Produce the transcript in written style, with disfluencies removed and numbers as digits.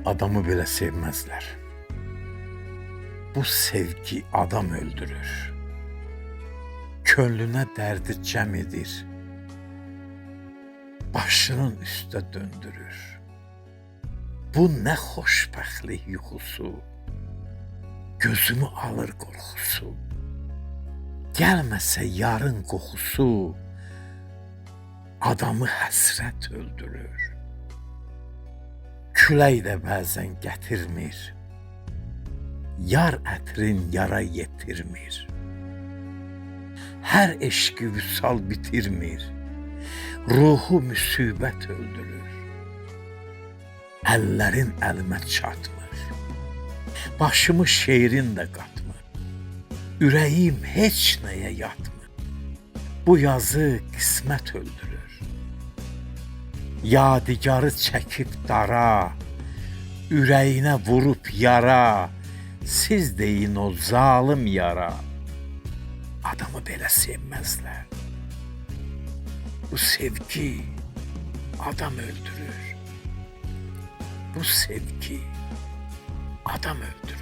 Adamı belə sevməzlər. Bu sevgi adam öldürür. Könlünə dərdi cəm edir. Başının üstə döndürür. Bu nə xoşbəxtlik yuxusu. Gözümü alır qorxusu. Gəlməsə yarın qoxusu. Adamı həsrət öldürür. Külək də bəzən gətirmir. Yar ətrin yara yetirmir. Hər eşqi vüsal bitirmir. Ruhu müsibət öldürür. Əllərin əlimə çatmır. Başımı şeirin də qatmır. Ürəyim heç nəyə yatmır. Bu yazı qismət öldürür. Yadigarı çəkib dara, ürəyinə vurub yara, siz deyin o zalım yara. Adamı belə sevməzlər. Bu sevgi adam öldürür. Bu sevgi adam öldürür.